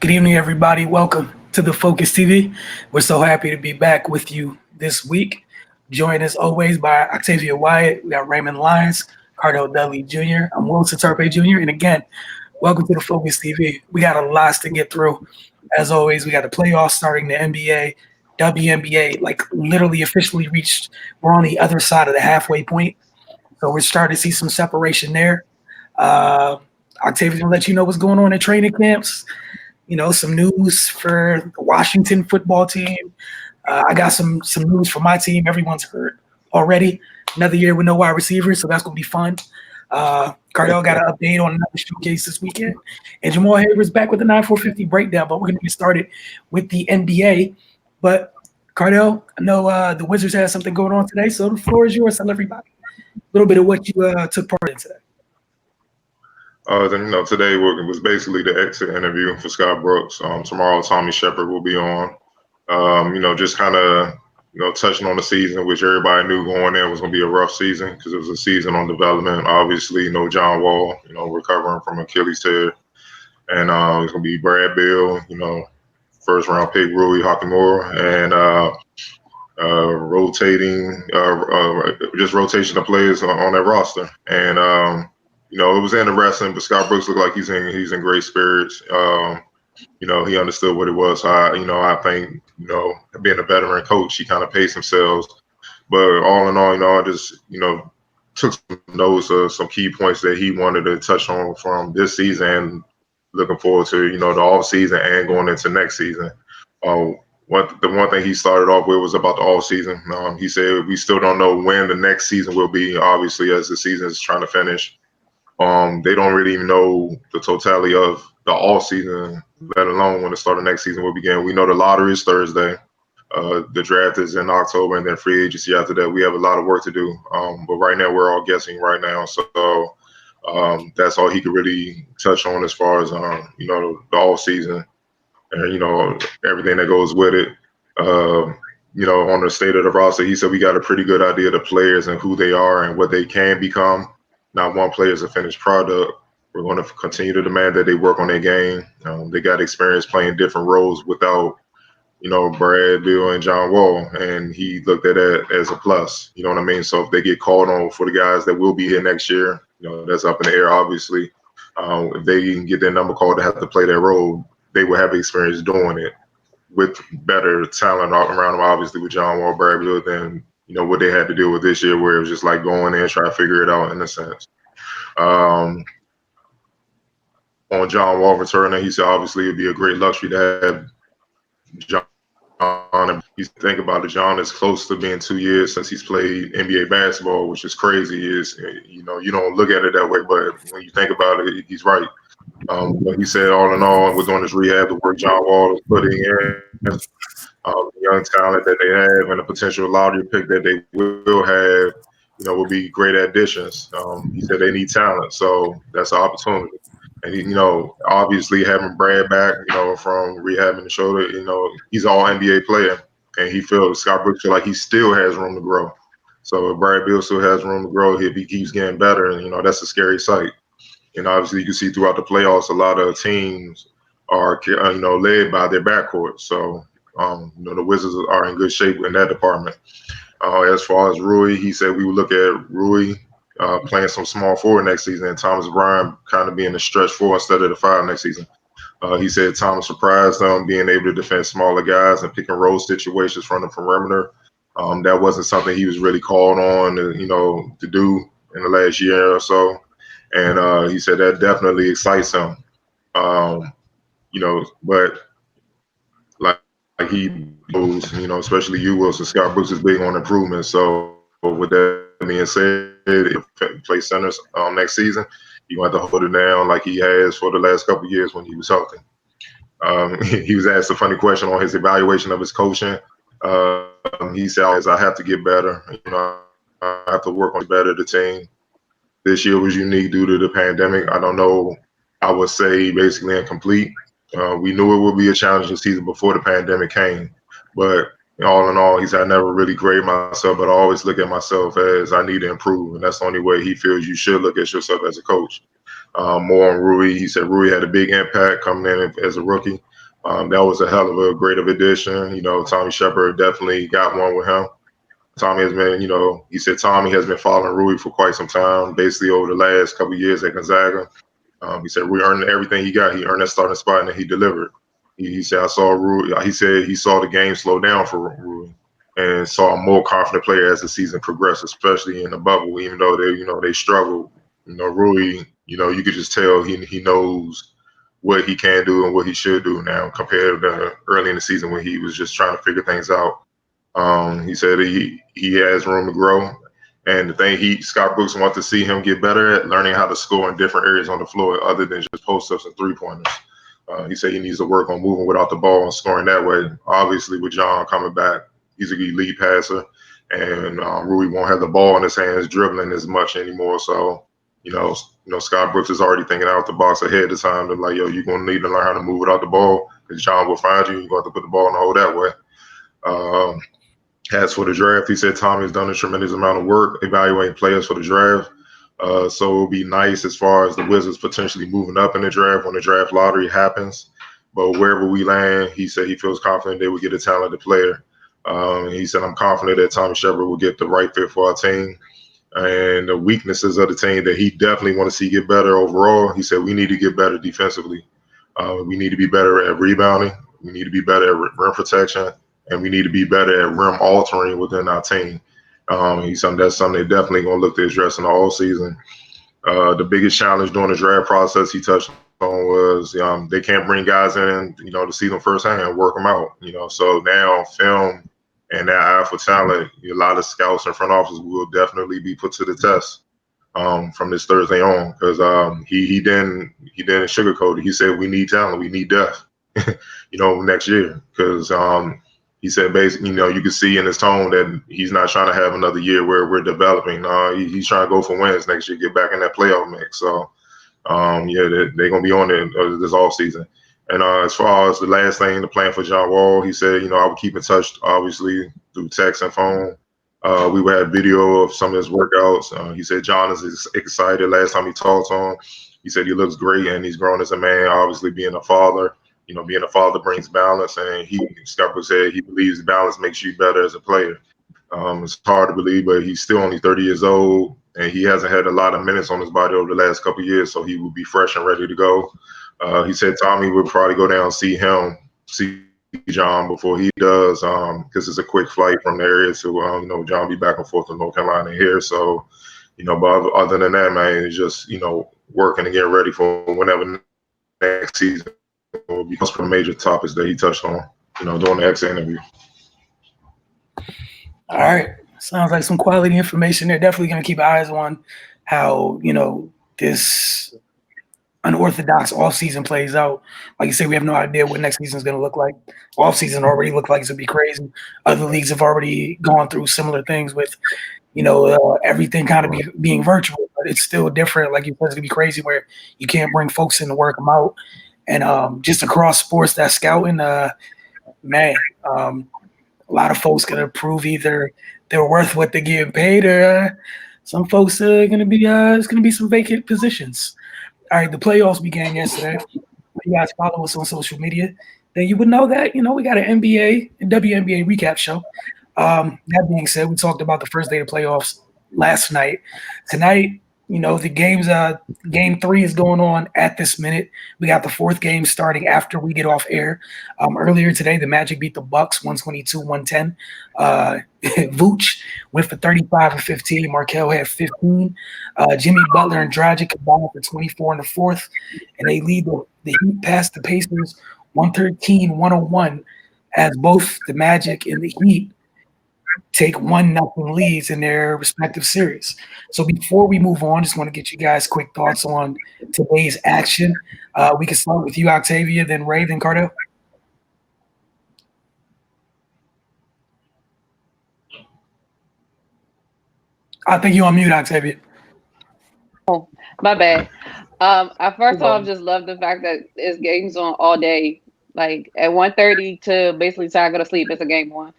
Good evening, everybody. Welcome to the Focus TV. We're so happy to be back with you this week. Joined as always by Octavia Wyatt. We got Raymond Lyons, Cardell Dudley Jr. I'm Wilson Tarpe Jr. And again, welcome to the Focus TV. We got a lot to get through. As always, we got the playoffs starting, the NBA, WNBA, like literally officially reached. We're on the other side of the halfway point. So we're starting to see some separation there. Octavia's gonna let you know what's going on in training camps. Some news for the Washington football team. I got some news for my team. Everyone's hurt already. Another year with no wide receivers, so that's gonna be fun. Cardell got an update on another showcase this weekend, and Jamal Haver's back with the 9450 breakdown. But we're gonna get started with the NBA. But Cardell, I know the Wizards had something going on today, so the floor is yours. Tell everybody a little bit of what you took part in today. Today was basically the exit interview for Scott Brooks. Tomorrow, Tommy Shepard will be on. Just kind of, touching on the season, which everybody knew going in was going to be a rough season because it was a season on development. Obviously, John Wall, recovering from Achilles tear. And it's going to be Brad Beal, first round pick Rui Hachimura, and rotation of players on that roster. And, it was interesting, but Scott Brooks looked like he's in great spirits. He understood what it was. So I think, being a veteran coach, he kind of paced himself. But all in all, I just, took some notes of some key points that he wanted to touch on from this season. Looking forward to, the off season and going into next season. The one thing he started off with was about the off season. He said we still don't know when the next season will be. Obviously, as the season is trying to finish. They don't really even know the totality of the off season, let alone when the start of next season will begin. We know the lottery is Thursday. The draft is in October, and then free agency after that. We have a lot of work to do. But right now, we're all guessing right now. So that's all he could really touch on as far as, the off season and, everything that goes with it. On the state of the roster, he said we got a pretty good idea of the players and who they are and what they can become. Not one player is a finished product. We're going to continue to demand that they work on their game. They got experience playing different roles without, Brad, Bill, and John Wall, and he looked at that as a plus. You know what I mean? So if they get called on for the guys that will be here next year, that's up in the air, obviously. If they can get their number called to have to play that role, they will have experience doing it with better talent around them, obviously, with John Wall, Brad, Bill, than what they had to deal with this year, where it was just like going in, try to figure it out in a sense. On John Wall returning, he said obviously it'd be a great luxury to have John. You think about it, John is close to being 2 years since he's played NBA basketball, which is crazy. You don't look at it that way, but when you think about it, he's right. But he said all in all, with doing this rehab, the work John Wall is putting in, the young talent that they have and the potential lottery pick that they will have, will be great additions. He said they need talent, so that's an opportunity. And, obviously having Brad back, from rehabbing the shoulder, he's an all-NBA player, and Scott Brooks feel like he still has room to grow. So if Brad Beal still has room to grow, he keeps getting better, and, that's a scary sight. And obviously you can see throughout the playoffs, a lot of teams are, led by their backcourt. So, the Wizards are in good shape in that department. As far as Rui, he said we would look at Rui playing some small forward next season, and Thomas Bryant kind of being a stretch four instead of the five next season. He said Thomas surprised them being able to defend smaller guys and pick and roll situations from the perimeter. That wasn't something he was really called on, to do in the last year or so. And he said that definitely excites him. But like he knows, especially you, Wilson, Scott Brooks is big on improvement. So with that being said, if he plays centers next season, you want to hold it down like he has for the last couple of years when he was healthy. He was asked a funny question on his evaluation of his coaching. He said, I have to get better. I have to work on better the team. This year was unique due to the pandemic. I don't know. I would say basically incomplete. We knew it would be a challenging season before the pandemic came, but all in all, he said, I never really grade myself, but I always look at myself as I need to improve, and that's the only way he feels you should look at yourself as a coach. More on Rui, he said Rui had a big impact coming in as a rookie. That was a hell of a great of addition. Tommy Shepard definitely got one with him. Tommy has been, he said Tommy has been following Rui for quite some time, basically over the last couple of years at Gonzaga. He said we earned everything he got. He earned that starting spot and he delivered. He said I saw Rui. He said he saw the game slow down for Rui and saw a more confident player as the season progressed, especially in the bubble. Even though they struggled, Rui, you could just tell he knows what he can do and what he should do now compared to early in the season when he was just trying to figure things out. He said he has room to grow. And the thing Scott Brooks wants to see him get better at learning how to score in different areas on the floor other than just post-ups and three-pointers. He said he needs to work on moving without the ball and scoring that way. Obviously, with John coming back, he's a good lead passer, and Rui won't have the ball in his hands dribbling as much anymore. So, Scott Brooks is already thinking out the box ahead of time. They're like, yo, you're going to need to learn how to move without the ball because John will find you. You're going to have to put the ball in the hole that way. As for the draft, he said Tommy has done a tremendous amount of work evaluating players for the draft. So it'll be nice as far as the Wizards potentially moving up in the draft when the draft lottery happens. But wherever we land, he said he feels confident they will get a talented player. He said, I'm confident that Tommy Shepard will get the right fit for our team. And the weaknesses of the team that he definitely want to see get better overall, he said we need to get better defensively. We need to be better at rebounding. We need to be better at rim protection. And we need to be better at rim altering within our team. That's something they're definitely going to look to address in the all season. The biggest challenge during the draft process he touched on was they can't bring guys in, to see them firsthand and work them out. So now film and that eye for talent, a lot of scouts and front offices will definitely be put to the test from this Thursday on because he didn't sugarcoat it. He said we need talent, we need depth, next year because. He said, basically, you can see in his tone that he's not trying to have another year where we're developing. He's trying to go for wins next year, get back in that playoff mix. So, they're going to be on it this offseason. And as far as the last thing, the plan for John Wall, he said, I would keep in touch, obviously, through text and phone. We would have video of some of his workouts. He said John is excited. Last time he talked to him, he said he looks great and he's grown as a man, obviously being a father. Being a father brings balance, and Scott Brooks said he believes balance makes you better as a player. It's hard to believe, but he's still only 30 years old, and he hasn't had a lot of minutes on his body over the last couple of years, so he will be fresh and ready to go. He said Tommy would probably go down and see John before he does, because it's a quick flight from the area to, John be back and forth to North Carolina here. So, but other than that, man, it's just, working and getting ready for whenever next season. Because for the major topics that he touched on, during the exit interview. All right. Sounds like some quality information. They're definitely going to keep eyes on how, this unorthodox offseason plays out. Like you said, we have no idea what next season is going to look like. Offseason already looked like it's going to be crazy. Other leagues have already gone through similar things with, everything kind of being virtual, but it's still different. Like you said, it's going to be crazy where you can't bring folks in to work them out. And just across sports, that scouting, a lot of folks going to prove either they're worth what they're getting paid or some folks are going to be it's going to be some vacant positions. All right, the playoffs began yesterday. If you guys follow us on social media, then you would know that, we got an NBA and WNBA recap show. That being said, we talked about the first day of playoffs last night. Tonight, the games, game 3 is going on at this minute. We got the 4th game starting after we get off air. Earlier today, the Magic beat the Bucks 122-110. Vooch went for 35 and 15. Markelle had 15. Jimmy Butler and Dragic combined for 24 in the 4th. And they lead the Heat past the Pacers 113-101 as both the Magic and the Heat take 1-0 leads in their respective series. So before we move on, just want to get you guys quick thoughts on today's action. We can start with you, Octavia, then Ray, then Cardell. I think you're on mute, Octavia. Oh, my bad. I first off just love the fact that it's games on all day. Like at 1:30 to basically time I go to sleep, it's a game on.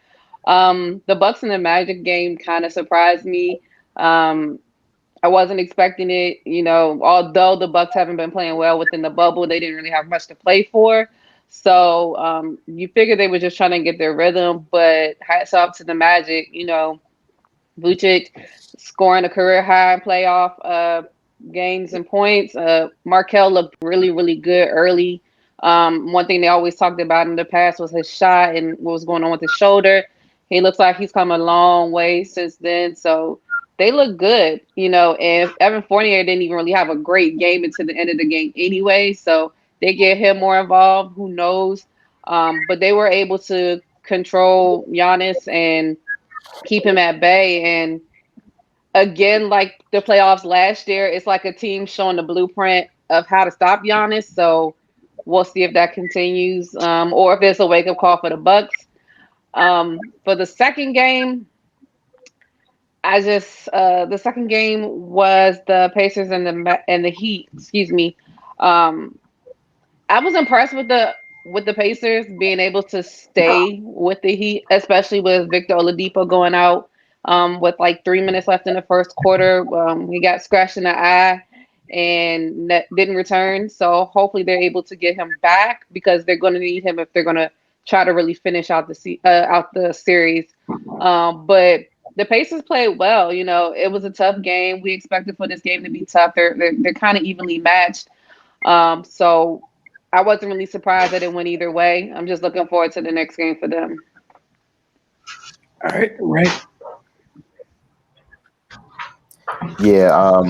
The Bucks and the Magic game kind of surprised me. I wasn't expecting it, although the Bucks haven't been playing well within the bubble, they didn't really have much to play for. So you figure they were just trying to get their rhythm, but hats off to the Magic. Vucic scoring a career high in playoff games and points. Markel looked really, really good early. One thing they always talked about in the past was his shot and what was going on with his shoulder. He looks like he's come a long way since then. So they look good, and Evan Fournier didn't even really have a great game until the end of the game anyway. So they get him more involved. Who knows? But they were able to control Giannis and keep him at bay. And again, like the playoffs last year, it's like a team showing the blueprint of how to stop Giannis. So we'll see if that continues, or if there's a wake up call for the Bucks. For the second game, the second game was the Pacers and the Heat. Excuse me. I was impressed with the Pacers being able to stay with the Heat, especially with Victor Oladipo going out with like 3 minutes left in the first quarter. He got scratched in the eye and didn't return. So hopefully they're able to get him back because they're going to need him if they're going to try to really finish out the series. But the Pacers played well. It was a tough game. We expected for this game to be tough. They're kind of evenly matched. So I wasn't really surprised that it went either way. I'm just looking forward to the next game for them. All right, right. Yeah,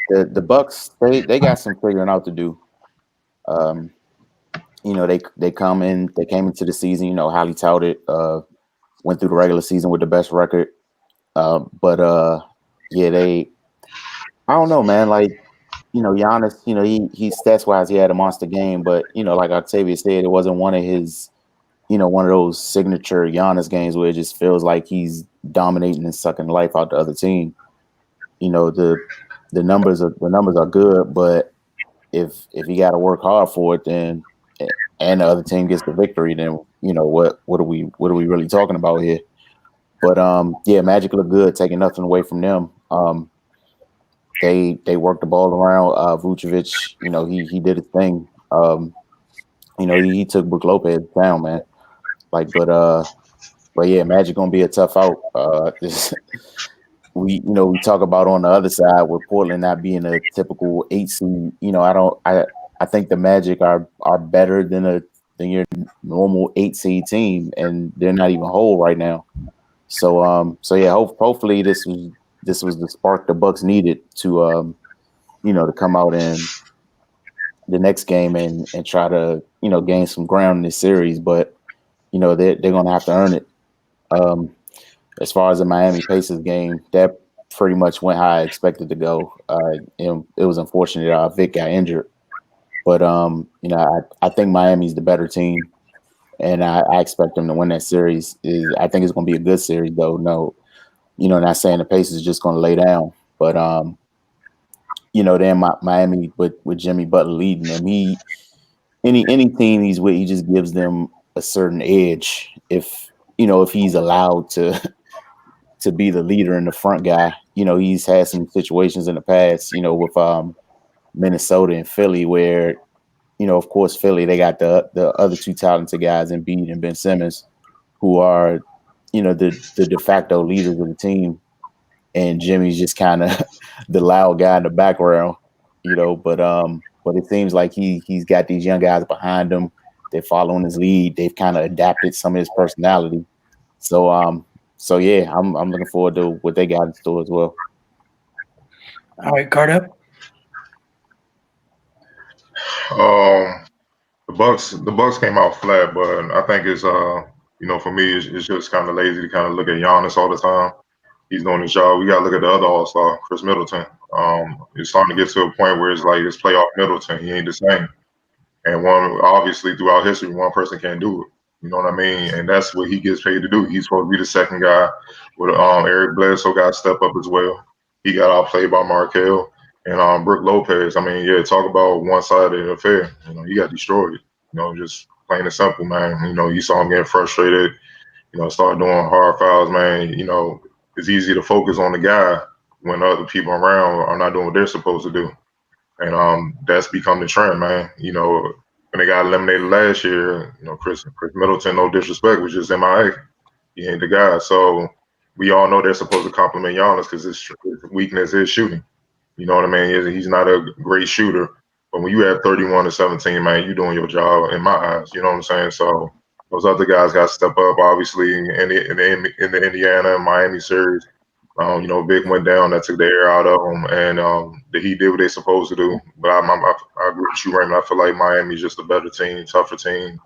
the Bucks they got some figuring out to do. They came into the season, highly touted, went through the regular season with the best record. But I don't know, man. Like, Giannis, he stats wise, he had a monster game, but like Octavia said, it wasn't one of his, one of those signature Giannis games where it just feels like he's dominating and sucking life out the other team. The numbers are good, but if you got to work hard for it, then and the other team gets the victory, then what are we really talking about here? But Magic looked good, taking nothing away from them. They worked the ball around. Vucevic, he did his thing. He took Brook Lopez down, man. But yeah, Magic gonna be a tough out. We talk about on the other side with Portland not being a typical 8 seed. I think the Magic are better than your normal 8 seed team, and they're not even whole right now. So yeah, hopefully this was the spark the Bucks needed to to come out in the next game and try to gain some ground in this series. But they're gonna have to earn it. As far as the Miami Pacers game, that pretty much went how I expected to go. It was unfortunate Vic got injured, but I think Miami's the better team, and I expect them to win that series. I think it's going to be a good series, though. No, not saying the Pacers are just going to lay down, but then Miami with Jimmy Butler leading them, any team he's with, he just gives them a certain edge if he's allowed to be the leader and the front guy. He's had some situations in the past, with Minnesota and Philly where, of course, Philly, they got the other two talented guys, Embiid and Ben Simmons, who are, the de facto leaders of the team. And Jimmy's just kind of the loud guy in the background, but it seems like he's got these young guys behind him. They're following his lead. They've kind of adapted some of his personality. So yeah, I'm looking forward to what they got in store as well. All right, Cardell. The Bucks came out flat, but I think it's for me it's just kind of lazy to kind of look at Giannis all the time. He's doing his job. We got to look at the other All-Star, Chris Middleton. It's starting to get to a point where it's like it's playoff Middleton. He ain't the same. And obviously throughout history, one person can't do it. You know what I mean? And that's what he gets paid to do. He's supposed to be the second guy. With Eric Bledsoe got to step up as well. He got outplayed by Markel and Brook Lopez. I mean, yeah, talk about one-sided affair. He got destroyed. Just plain and simple, man. You saw him getting frustrated. Start doing hard fouls, man. It's easy to focus on the guy when other people around are not doing what they're supposed to do. And that's become the trend, man. when they got eliminated last year, Chris Middleton, no disrespect, was just MIA. He ain't the guy. So we all know they're supposed to compliment Giannis because his weakness is shooting. You know what I mean? He's not a great shooter. But when you have 31 to 17, man, you're doing your job in my eyes. You know what I'm saying? So those other guys got to step up, obviously, in the Indiana and Miami series. Vic went down, that took the air out of him, and the Heat did what they're supposed to do. But I agree with you, Raymond. I feel like Miami's just a better team, tougher team.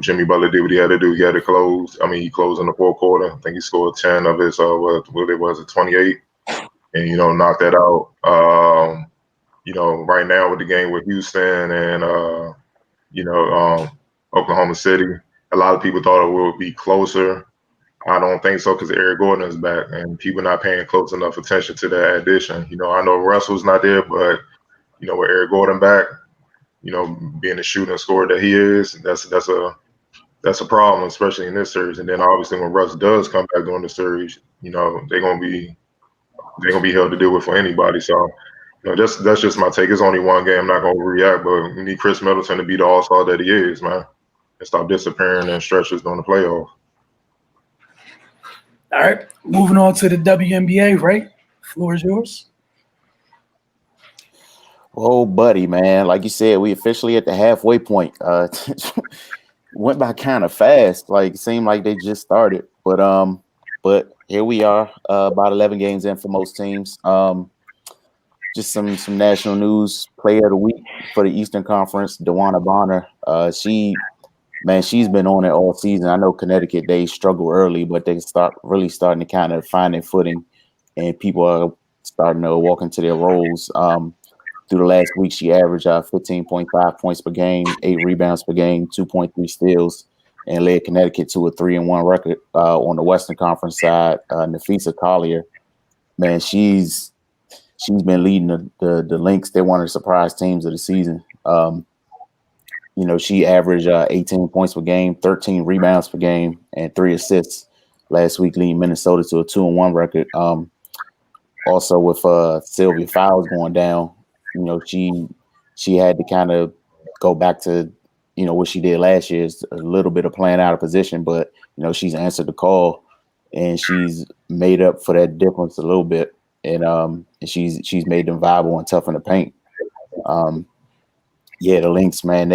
Jimmy Butler did what he had to do. He had to close. I mean, he closed in the fourth quarter. I think he scored 10 of his, what it was, 28, and, knocked that out. Right now with the game with Houston and, Oklahoma City, a lot of people thought it would be closer. I don't think so because Eric Gordon is back and people not paying close enough attention to that addition. I know Russell's not there, but, with Eric Gordon back, being the shooting scorer that he is, that's a problem, especially in this series. And then obviously when Russ does come back during the series, they're gonna be held to do it for anybody. So that's just my take. It's only one game. I'm not gonna react, but we need Chris Middleton to be the all-star that he is, man, and stop disappearing in stretches during the playoffs. All right, moving on to the WNBA, right? Floor is yours. Oh, buddy, man. Like you said, we officially at the halfway point. Went by kind of fast. Like, it seemed like they just started. But here we are, about 11 games in for most teams. Just some national news. Player of the week for the Eastern Conference, DeWanna Bonner. She's been on it all season. I know Connecticut, they struggle early, but they starting to kind of find their footing, and people are starting to walk into their roles. Through the last week, she averaged 15.5 points per game, 8 rebounds per game, 2.3 steals, and led Connecticut to a 3-1 record on the Western Conference side. Nafisa Collier, man, she's been leading the Lynx. They're one of the surprise teams of the season. She averaged 18 points per game, 13 rebounds per game, and 3 assists last week, leading Minnesota to a 2-1 record. Also, with Sylvia Fowles going down, she had to kind of go back to, what she did last year, is a little bit of playing out of position, but, she's answered the call and she's made up for that difference a little bit. And she's made them viable and tough in the paint. The Lynx, man,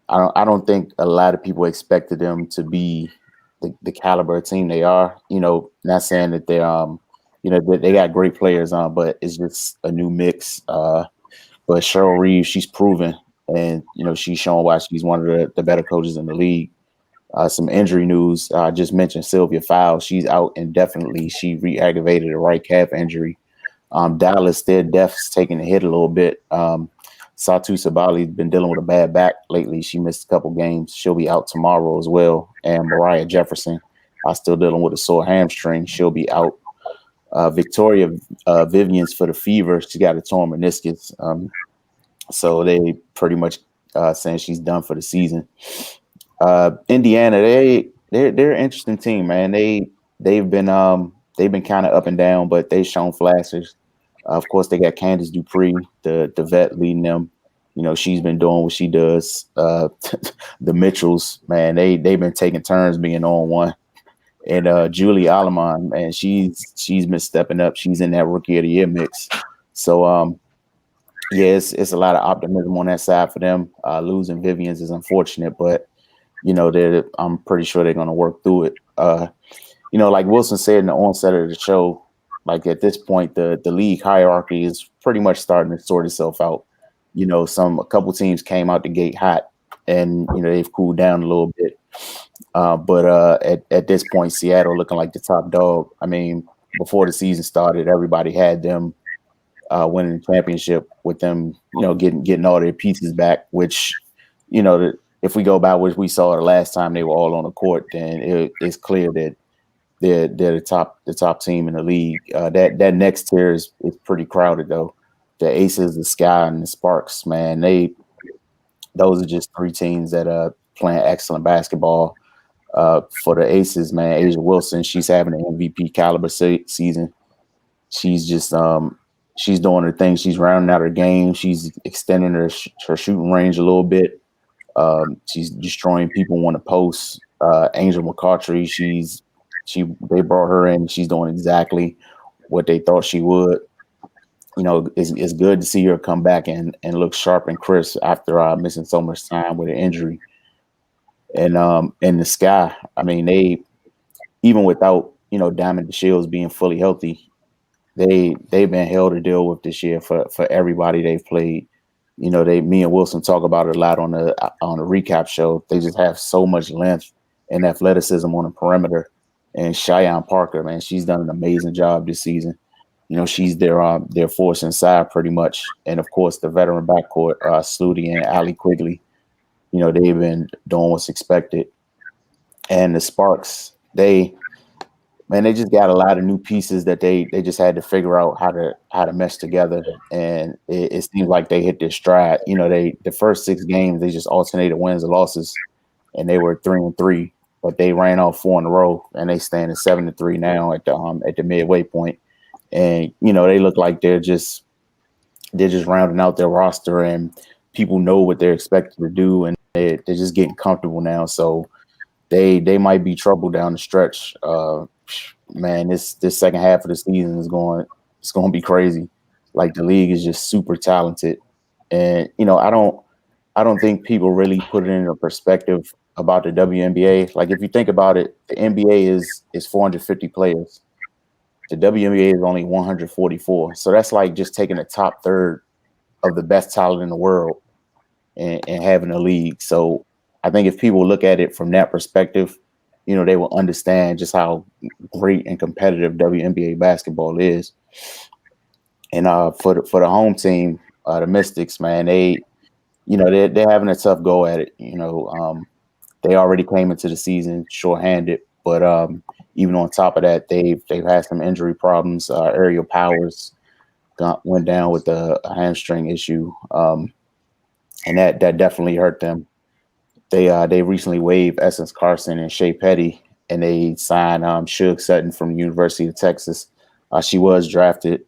I don't think a lot of people expected them to be the caliber of team they are. Not saying that they're they got great players on, but it's just a new mix. But Cheryl Reeves, she's proven, and she's shown why she's one of the better coaches in the league. Some injury news. I just mentioned Sylvia Fowles. She's out indefinitely. She re-aggravated a right calf injury. Dallas, their depth's taking a hit a little bit. Satu Sabali's been dealing with a bad back lately. She missed a couple games. She'll be out tomorrow as well. And Mariah Jefferson, still dealing with a sore hamstring. She'll be out. Victoria Vivians for the Fever, she got a torn meniscus. So they pretty much saying she's done for the season. Indiana, they're an interesting team, man. They've been kind of up and down, but they've shown flashes. Of course, they got Candace Dupree, the vet, leading them. She's been doing what she does. The Mitchells, man, they've been taking turns being on one. And Julie Aleman, man, she's been stepping up. She's in that Rookie of the Year mix. So it's a lot of optimism on that side for them. Losing Vivians is unfortunate, but I'm pretty sure they're going to work through it. Like Wilson said in the onset of the show, like at this point, the league hierarchy is pretty much starting to sort itself out. A couple teams came out the gate hot, and they've cooled down a little bit. But at this point, Seattle looking like the top dog. I mean, before the season started, everybody had them winning the championship with them, getting all their pieces back, which, if we go by what we saw the last time they were all on the court, then it's clear that they're the top team in the league. That next tier is pretty crowded though. The Aces, the Sky, and the Sparks, man, those are just 3 teams that are playing excellent basketball. For the Aces, man, Asia Wilson, she's having an MVP caliber season. She's just she's doing her thing. She's rounding out her game. She's extending her shooting range a little bit. She's destroying people on the post. Angel McCautry, they brought her in. She's doing exactly what they thought she would. You know, it's good to see her come back and look sharp and crisp after missing so much time with an injury. And in the Sky, I mean, they, even without, you know, Diamond DeShields being fully healthy, they've been hell to deal with this year for everybody they've played. You know, me and Wilson talk about it a lot on the recap show. They just have so much length and athleticism on the perimeter. And Cheyenne Parker, man, she's done an amazing job this season. You know, she's their force inside pretty much. And of course, the veteran backcourt, Sluty and Allie Quigley, you know, they've been doing what's expected. And the Sparks, they just got a lot of new pieces that they just had to figure out how to mesh together. And it seems like they hit their stride. You know, the first 6 games, they just alternated wins and losses, and they were 3-3, but they ran off 4 in a row, and they stand at 7-3 now at the midway point. And, you know, they look like they're just rounding out their roster, and people know what they're expected to do, and they're just getting comfortable now. So they might be trouble down the stretch. Man, this second half of the season it's going to be crazy. Like, the league is just super talented, and you know, I don't think people really put it into perspective about the WNBA. Like, if you think about it, the NBA is 450 players. The WNBA is only 144. So that's like just taking the top third of the best talent in the world and having a league. So I think if people look at it from that perspective, you know, they will understand just how great and competitive WNBA basketball is. And for the home team, the Mystics, man, they're having a tough go at it. You know, they already came into the season shorthanded, but even on top of that, they've had some injury problems. Ariel Powers went down with a hamstring issue, and that definitely hurt them. They recently waived Essence Carson and Shea Petty, and they signed Suge Sutton from the University of Texas. She was drafted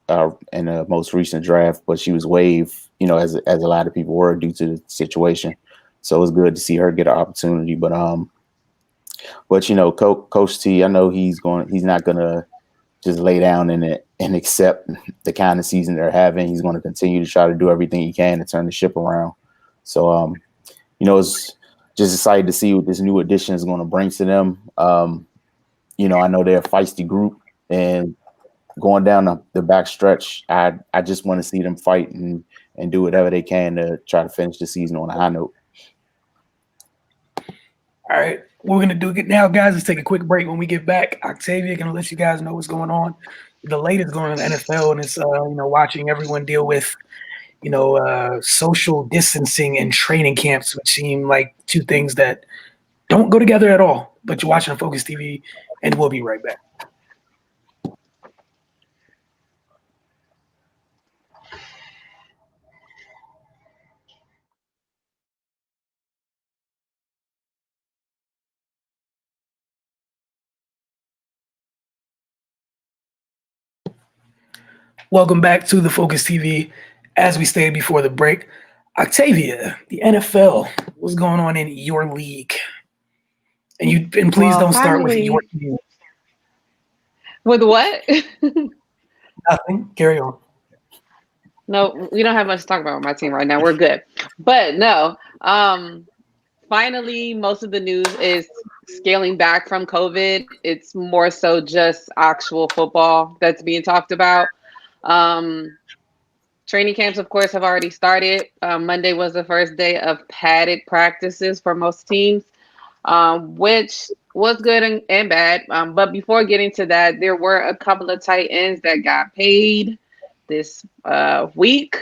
in the most recent draft, but she was waived, you know, as a lot of people were due to the situation. So it was good to see her get an opportunity. But you know, Coach T, I know he's not gonna just lay down and accept the kind of season they're having. He's going to continue to try to do everything he can to turn the ship around. So you know, it's just excited to see what this new addition is going to bring to them. You know, I know they're a feisty group, and going down the back stretch, I just want to see them fight and do whatever they can to try to finish the season on a high note. All right, what we're going to do now, guys, is take a quick break. When we get back, Octavia going to let you guys know what's going on. The latest going on in the NFL, and it's, you know, watching everyone deal with, you know, social distancing and training camps, which seem like two things that don't go together at all. But you're watching Focus TV, and we'll be right back. Welcome back to the Focus TV. As we stated before the break, Octavia, the NFL, what's going on in your league? And please don't start with your team. With what? Nothing. Carry on. No, we don't have much to talk about with my team right now. We're good. But no, finally, most of the news is scaling back from COVID. It's more so just actual football that's being talked about. Training camps, of course, have already started. Monday was the first day of padded practices for most teams, which was good and bad. But before getting to that, there were a couple of tight ends that got paid this week,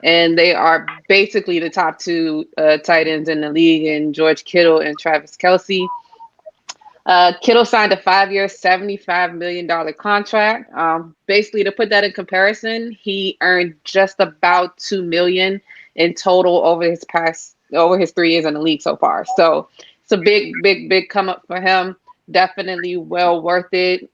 and they are basically the top two tight ends in the league, in George Kittle and Travis Kelsey. Kittle signed a 5-year, $75 million contract. Basically, to put that in comparison, he earned just about $2 million in total over his 3 years in the league so far. So it's a big come up for him. definitely well worth it.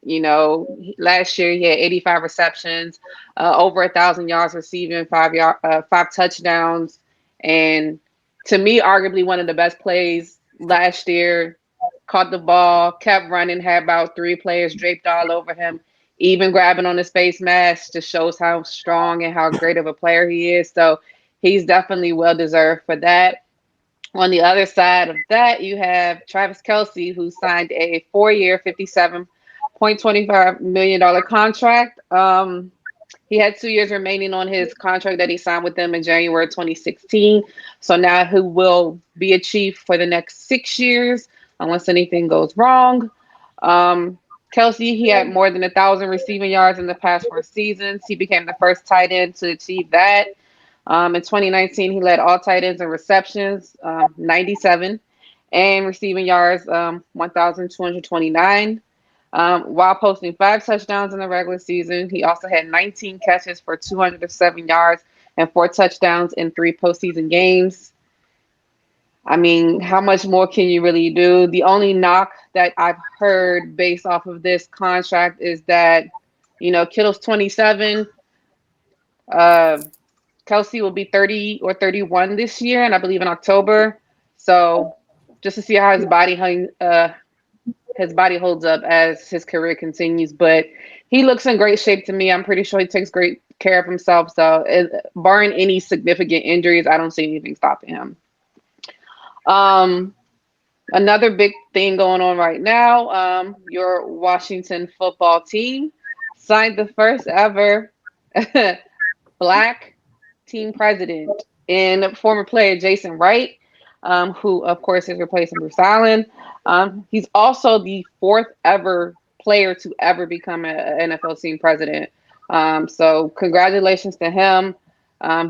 Last year he had 85 receptions, over 1,000 yards receiving, 5 touchdowns, and to me, arguably one of the best plays last year. Caught the ball, kept running, had about 3 players draped all over him, even grabbing on his face mask. Just shows how strong and how great of a player he is. So he's definitely well deserved for that. On the other side of that, you have Travis Kelsey, who signed a 4-year, $57.25 million contract. He had 2 years remaining on his contract that he signed with them in January 2016. So now he will be a Chief for the next 6 years, unless anything goes wrong. Kelsey, he had more than 1,000 receiving yards in the past 4 seasons. He became the first tight end to achieve that. In 2019, he led all tight ends in receptions, 97, and receiving yards, 1,229. While posting 5 touchdowns in the regular season, he also had 19 catches for 207 yards and 4 touchdowns in 3 postseason games. I mean, how much more can you really do? The only knock that I've heard based off of this contract is that, Kittle's 27. Kelsey will be 30 or 31 this year, and I believe in October. So just to see how his body holds up as his career continues. But he looks in great shape to me. I'm pretty sure he takes great care of himself. So barring any significant injuries, I don't see anything stopping him. Another big thing going on right now, your Washington football team signed the first ever Black team president and former player Jason Wright, who, of course, is replacing Bruce Allen. He's also the 4th ever player to ever become an NFL team president. So congratulations to him.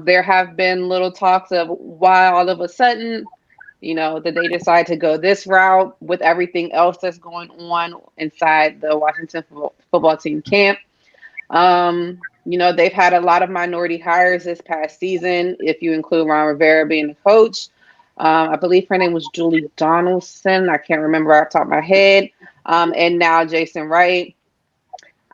There have been little talks of why all of a sudden, that they decide to go this route with everything else that's going on inside the Washington football team camp. They've had a lot of minority hires this past season, if you include Ron Rivera being the coach. I believe her name was Julie Donaldson. I can't remember off the top of my head. And now Jason Wright.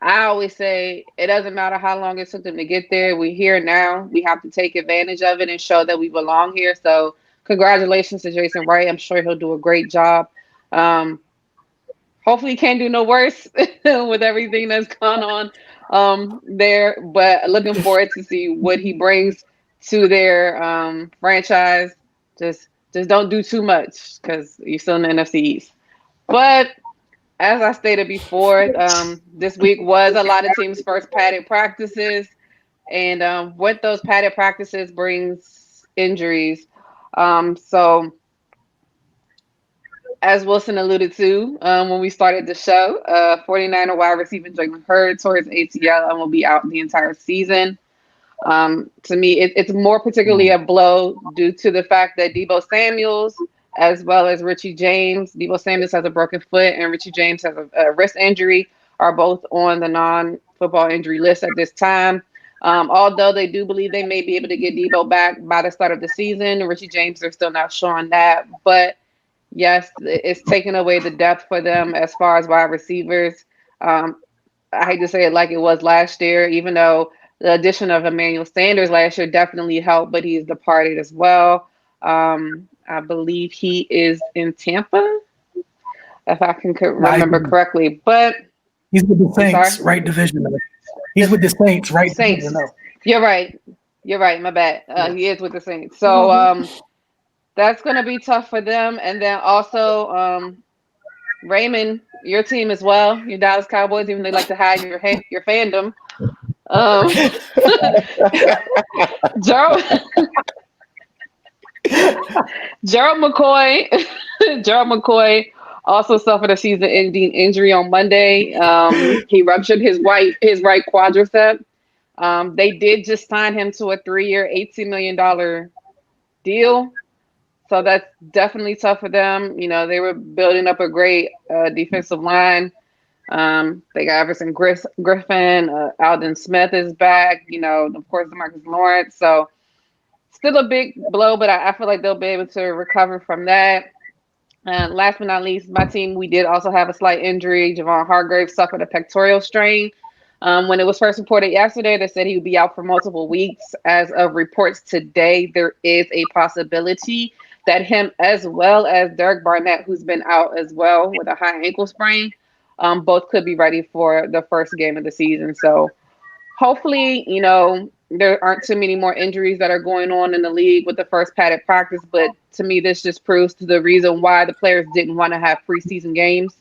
I always say it doesn't matter how long it took them to get there. We're here now. We have to take advantage of it and show that we belong here. So congratulations to Jason Wright. I'm sure he'll do a great job. Hopefully he can't do no worse with everything that's gone on there. But looking forward to see what he brings to their franchise. Just don't do too much because you're still in the NFC East. But as I stated before, this week was a lot of teams' first padded practices. And with those padded practices brings injuries. So as Wilson alluded to when we started the show, 49er wide receiver Jalen Hurd tore his ACL and will be out the entire season. To me, it's more particularly a blow due to the fact that Deebo Samuels, as well as Richie James, Deebo Samuels has a broken foot and Richie James has a wrist injury, are both on the non-football injury list at this time. Although they do believe they may be able to get Deebo back by the start of the season, Richie James are still not sure on that. But yes, it's taking away the depth for them as far as wide receivers. I hate to say it like it was last year, even though the addition of Emmanuel Sanders last year definitely helped, but he's departed as well. I believe he is in Tampa, if I can remember correctly. But he's with the Saints, right division. He's with the Saints, right Saints. division. You're right. My bad. He is with the Saints. So that's going to be tough for them. And then also, Raymond, your team as well, your Dallas Cowboys, even though they like to hide your fandom. Gerald McCoy also suffered a season-ending injury on Monday. He ruptured his right quadricep. They did just sign him to a 3-year, $18 million deal. So that's definitely tough for them. They were building up a great defensive line. They got Everson Griffin, Alden Smith is back, of course, DeMarcus Lawrence. So still a big blow, but I feel like they'll be able to recover from that. Last but not least, my team, we did also have a slight injury. Javon Hargrave suffered a pectoral strain. When it was first reported yesterday, they said he would be out for multiple weeks. As of reports today, there is a possibility that him, as well as Derek Barnett, who's been out as well with a high ankle sprain, both could be ready for the first game of the season. So hopefully, there aren't too many more injuries that are going on in the league with the first padded practice. But to me, this just proves to the reason why the players didn't want to have preseason games.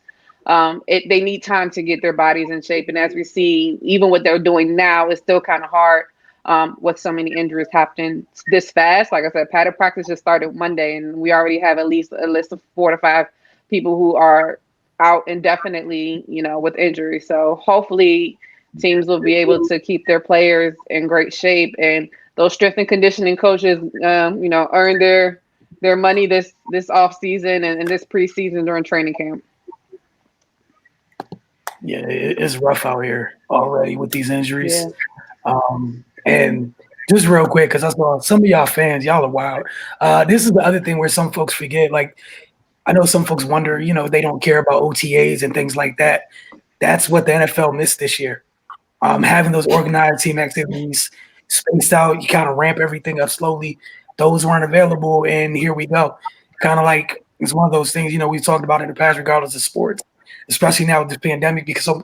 They need time to get their bodies in shape. And as we see, even what they're doing now is still kind of hard with so many injuries happening this fast. Like I said, padded practice just started Monday, and we already have at least a list of 4 to 5 people who are out indefinitely, with injuries. So hopefully teams will be able to keep their players in great shape, and those strength and conditioning coaches, earn their money this off season and this preseason during training camp. Yeah, it's rough out here already with these injuries. Yeah. And just real quick, because I saw some of y'all fans, y'all are wild. This is the other thing where some folks forget. Like, I know some folks wonder, they don't care about OTAs and things like that. That's what the NFL missed this year. Having those organized team activities spaced out, you kind of ramp everything up slowly. Those weren't available, and here we go. Kind of like it's one of those things, we've talked about in the past, regardless of sports, especially now with this pandemic, because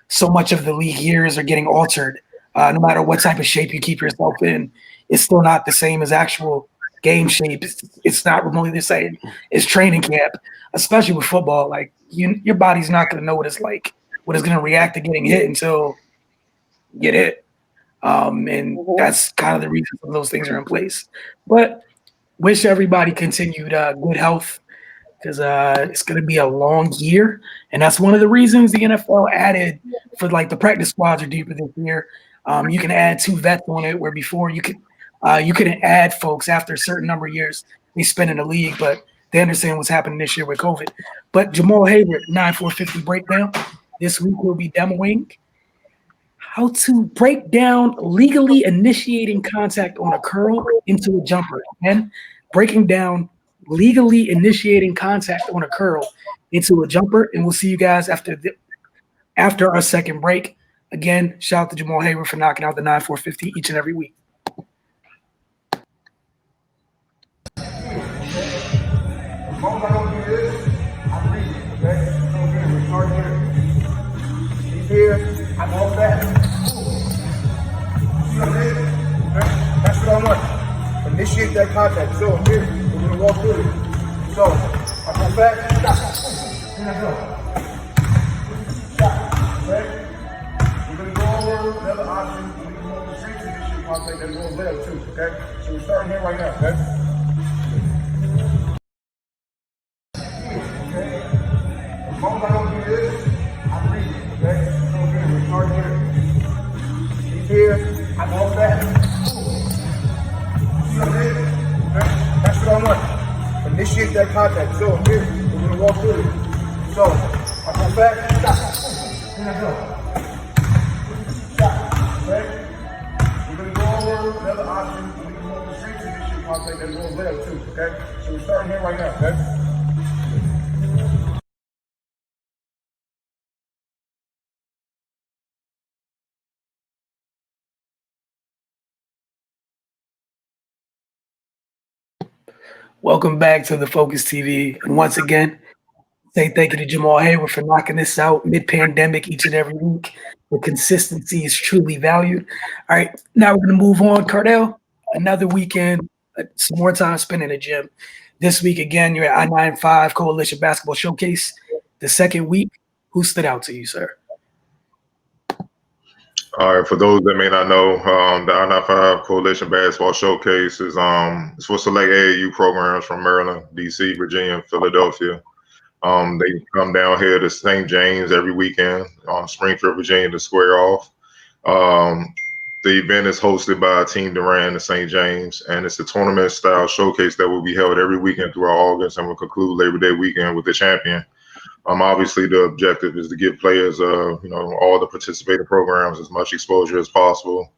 so much of the league years are getting altered. No matter what type of shape you keep yourself in, it's still not the same as actual game shape. It's not remotely the same. It's training camp, especially with football. Like your body's not going to know what it's like, what it's going to react to getting hit until you get hit. And that's kind of the reason some of those things are in place. But wish everybody continued good health, because it's going to be a long year. And that's one of the reasons the NFL added for like the practice squads are deeper this year. You can add 2 vets on it, where before you couldn't add folks after a certain number of years they spend in the league, but they understand what's happening this year with COVID. But Jamal Hayward, 9-4-50 breakdown. This week we'll be demoing how to break down legally initiating contact on a curl into a jumper. And breaking down legally initiating contact on a curl into a jumper. And we'll see you guys after our second break. Again, shout out to Jamal Hayward for knocking out the 9-4-50 each and every week. Here, I'm all back. That's what I want. Initiate that contact. So here, we're gonna walk through it. So I go back, stop. Here I go. Stop. Okay? We're gonna go over the other option. We're gonna go over the same initiate contact that goes there too. Okay? So we're starting here right now. Okay? The moment I don't do this, I'm reading. Okay? So here, we're starting here. Here, I'm all back. That's what I want. Initiate that contact. So here, we're gonna walk through it. So I go back, stop. Here I go. Stop. Okay? We're gonna go over the other option. We're gonna go over the same initiate contact that goes there too. Okay? So we're starting here right now. Okay? Welcome back to the Focus TV. And once again, say thank you to Jamal Hayward for knocking this out mid-pandemic each and every week. The consistency is truly valued. All right, now we're going to move on. Cardell, another weekend, some more time spent in the gym. This week, again, you're at I-95 Coalition Basketball Showcase. The second week, who stood out to you, sir? All right, for those that may not know, the I-95 Coalition Basketball Showcase is it's for select AAU programs from Maryland, DC, Virginia, and Philadelphia. They come down here to St. James every weekend, Springfield, Virginia, to square off. The event is hosted by Team Durant in St. James, and it's a tournament-style showcase that will be held every weekend throughout August, and will conclude Labor Day weekend with the champion. Obviously, the objective is to give players, all the participating programs as much exposure as possible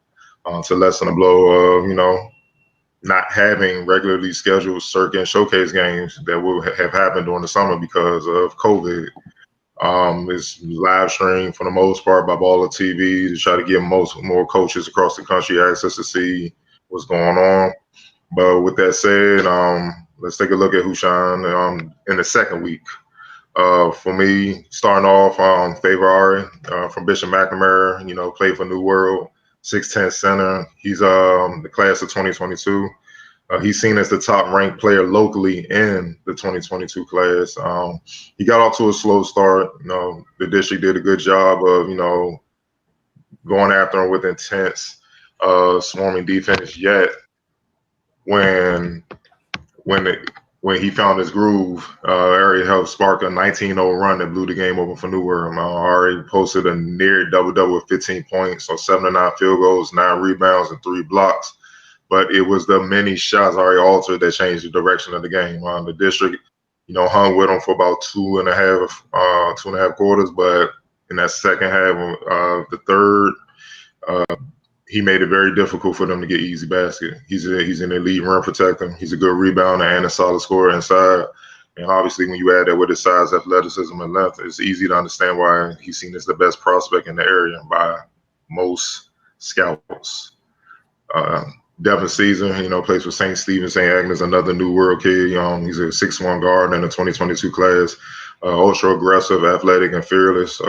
to lessen the blow of, not having regularly scheduled circuit and showcase games that will have happened during the summer because of COVID. It's live streamed for the most part by Baller TV to try to give more coaches across the country access to see what's going on. But with that said, let's take a look at who shined in the second week. For me, starting off, Favor Ari from Bishop Mcnamara, played for New World, 6'10" center. He's the class of 2022. He's seen as the top-ranked player locally in the 2022 class. He got off to a slow start. The district did a good job of, going after him with intense swarming defense. Yet, when he found his groove, Ari helped spark a 19-0 run that blew the game open for New World. Ari posted a near double-double with 15 points, so 7 to 9 field goals, 9 rebounds, and 3 blocks. But it was the many shots Ari altered that changed the direction of the game. The district, hung with him for about two and a half quarters. But in that second half, the third, he made it very difficult for them to get easy basket. He's an elite rim protector. He's a good rebounder and a solid scorer inside. And obviously, when you add that with his size, athleticism, and length, it's easy to understand why he's seen as the best prospect in the area by most scouts. Devin Caesar, plays for St. Stephen, St. Agnes, another New World kid. He's a 6'1" guard in the 2022 class. Ultra aggressive, athletic, and fearless.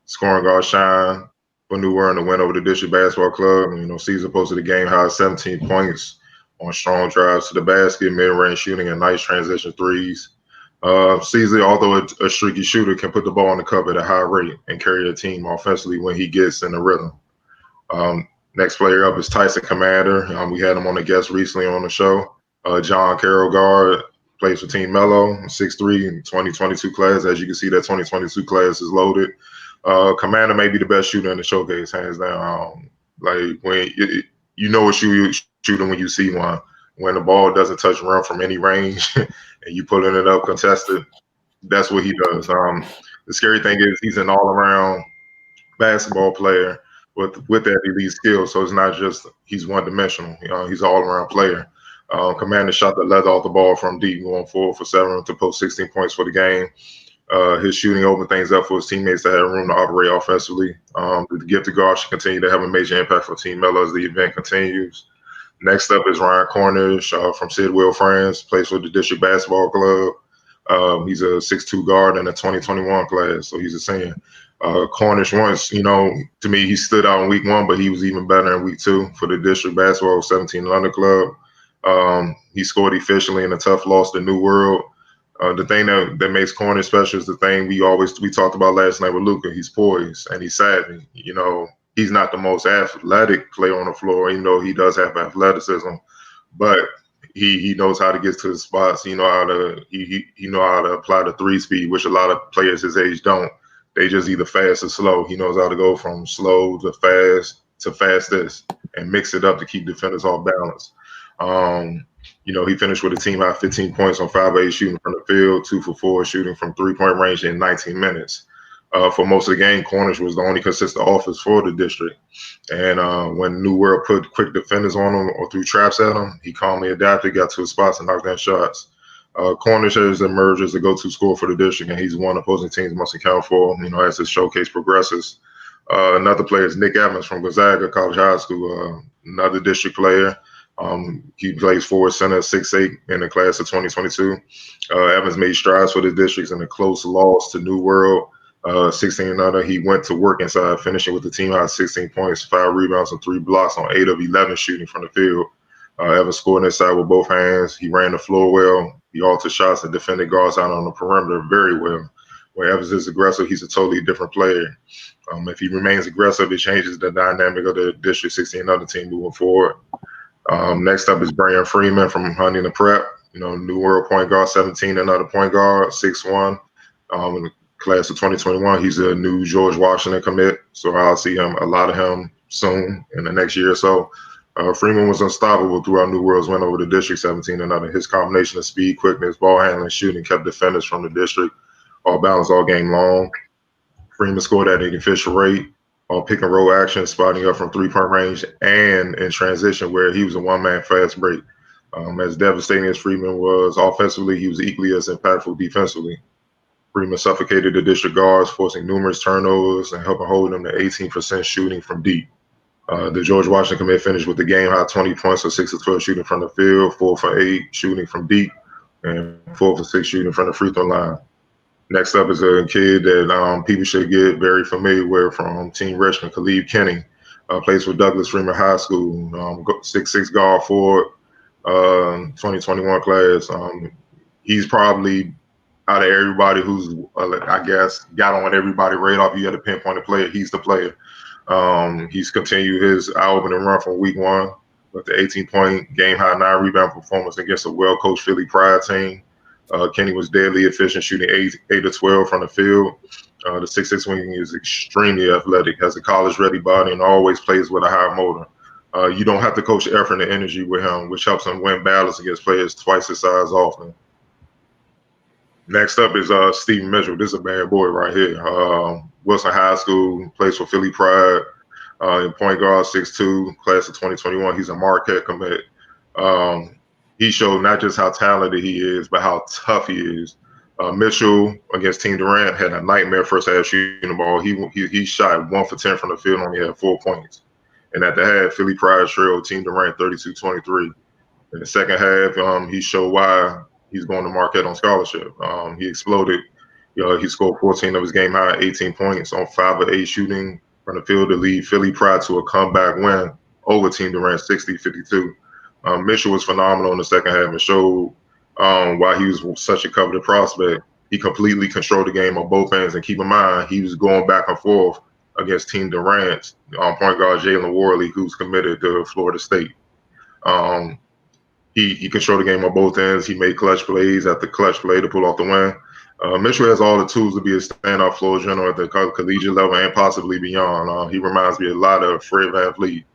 Scoring guard shine for New World in the win over the District Basketball Club. Caesar posted a game high 17 points on strong drives to the basket, mid-range shooting, and nice transition threes. Caesar, although a streaky shooter, can put the ball in the cup at a high rate and carry the team offensively when he gets in the rhythm. Next player up is Tyson Commander. We had him on a guest recently on the show. John Carroll guard, plays for Team Mello, 6'3", in 2022 class. As you can see, that 2022 class is loaded. Commander may be the best shooter in the showcase, hands down. When what you're shooting when you see one. When the ball doesn't touch rim from any range and you pulling it up contested, that's what he does. The scary thing is he's an all-around basketball player with that elite skill. So it's not just he's one-dimensional. He's an all-around player. Commander shot the leather off the ball from deep, going 4 for 7 to post 16 points for the game. His shooting opened things up for his teammates to have room to operate offensively. The gifted guard should continue to have a major impact for Team Mello as the event continues. Next up is Ryan Cornish from Sidwell, France, plays for the District Basketball Club. He's a 6'2" guard in the 2021 class, so he's a senior. Cornish once, to me, he stood out in week 1, but he was even better in week 2 for the District Basketball 17 London Club. He scored efficiently in a tough loss to New World. The thing that makes Cornish special is the thing we talked about last night with Luca. He's poised and he's savvy. He's not the most athletic player on the floor, even though he does have athleticism, but he knows how to get to the spots. He know how to apply the 3-speed, which a lot of players his age don't. They just either fast or slow. He knows how to go from slow to fastest and mix it up to keep defenders off balance. He finished with a team high 15 points on 5-8 shooting from the field, 2 for 4 shooting from 3-point range in 19 minutes. For most of the game, Cornish was the only consistent offense for the district. And when New World put quick defenders on him or threw traps at him, he calmly adapted, got to his spots, and knocked down shots. Cornish has emerged as a go-to scorer for the district, and he's one opposing teams must account for, as his showcase progresses. Another player is Nick Evans from Gonzaga College High School, another district player. He plays forward center, 6'8", in the class of 2022. Evans made strides for the districts in a close loss to New World, 16 and under. He went to work inside, finishing with the team high 16 points, 5 rebounds, and 3 blocks on 8 of 11 shooting from the field. Evans scored inside with both hands. He ran the floor well. He altered shots and defended guards out on the perimeter very well. When Evans is aggressive, he's a totally different player. If he remains aggressive, it changes the dynamic of the District 16 and other team moving forward. Next up is Brian Freeman from Huntington Prep. New World point guard, 17, another point guard, 6'1". In the class of 2021, he's a new George Washington commit, so I'll see a lot of him soon in the next year or so. Freeman was unstoppable throughout New World's win over the District 17 and under. His combination of speed, quickness, ball handling, shooting kept defenders from the district all balanced all game long. Freeman scored at an efficient rate. on pick and roll action, spotting up from 3-point range, and in transition where he was a one-man fast break. As devastating as Freeman was offensively, he was equally as impactful defensively. Freeman suffocated the district guards, forcing numerous turnovers and helping hold them to 18% shooting from deep. The George Washington commit finished with the game high 20 points, so 6 of 12 shooting from the field, 4 for 8 shooting from deep, and 4 for 6 shooting from the free throw line. Next up is a kid that people should get very familiar with from Team Richmond, Khalid Kenny. Plays for Douglas Freeman High School, 6'6" guard forward, 2021 class. He's probably out of everybody who's, I guess, got on everybody's radar. If you had to pinpoint a player, he's the player. He's continued his eye-opening run from week 1 with the 18-point game-high 9-rebound performance against a well-coached Philly Pride team. Kenny was deadly efficient, shooting 8 of 12 from the field. The 6'6" wing is extremely athletic, has a college-ready body, and always plays with a high motor. You don't have to coach effort and energy with him, which helps him win battles against players twice his size often. Next up is Stephen Mitchell. This is a bad boy right here. Wilson High School, plays for Philly Pride. In point guard, 6'2", class of 2021. He's a Marquette commit. He showed not just how talented he is, but how tough he is. Mitchell against Team Durant had a nightmare first half shooting the ball. He shot 1 for 10 from the field, only had 4 points. And at the half, Philly Pride trailed Team Durant 32-23. In the second half, he showed why he's going to Marquette on scholarship. He exploded. He scored 14 of his game high, 18 points on 5 of 8 shooting from the field to lead Philly Pride to a comeback win over Team Durant 60-52. Mitchell was phenomenal in the second half and showed why he was such a coveted prospect. He completely controlled the game on both ends. And keep in mind, he was going back and forth against Team Durant's point guard Jalen Worley, who's committed to Florida State. He controlled the game on both ends. He made clutch plays after clutch play to pull off the win. Mitchell has all the tools to be a standout floor general at the collegiate level and possibly beyond. He reminds me a lot of Fred VanVleet.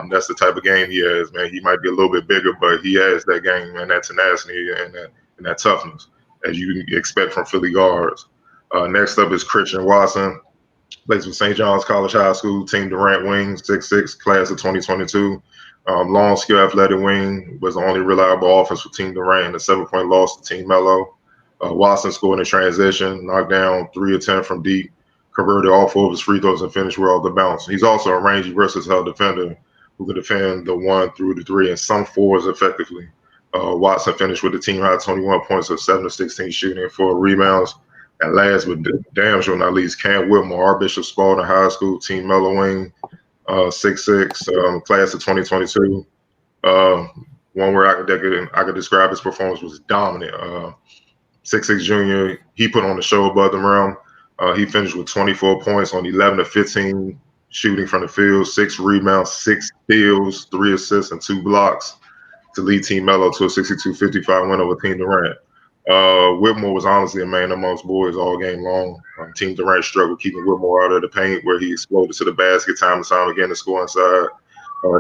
That's the type of game he has, man. He might be a little bit bigger, but he has that game and that tenacity and that toughness, as you expect from Philly guards. Next up is Christian Watson. Plays for St. John's College High School, Team Durant wing, 6'6", class of 2022. Long skill athletic wing, was the only reliable offense for Team Durant. A 7-point loss to Team Mello. Watson scored in transition, knocked down 3 of 10 from deep, converted all 4 of his free throws and finished well off the bounce. He's also a rangy versatile defender who can defend the 1 through the 3 and some 4s effectively. Watson finished with the team high 21 points of 7 of 16 shooting, 4 rebounds. And last but damn sure not least, Cam Whitmore, our Bishop Spalding High School, Team Mello wing, 6'6", class of 2022. One where I could describe his performance was dominant. 6'6" junior, he put on the show above the rim. He finished with 24 points on 11 of 15 shooting from the field, 6 rebounds, 6 steals, 3 assists, and 2 blocks to lead Team Mello to a 62-55 win over Team Durant. Whitmore was honestly a man amongst boys all game long. Team Durant struggled keeping Whitmore out of the paint, where he exploded to the basket time and time again to score inside.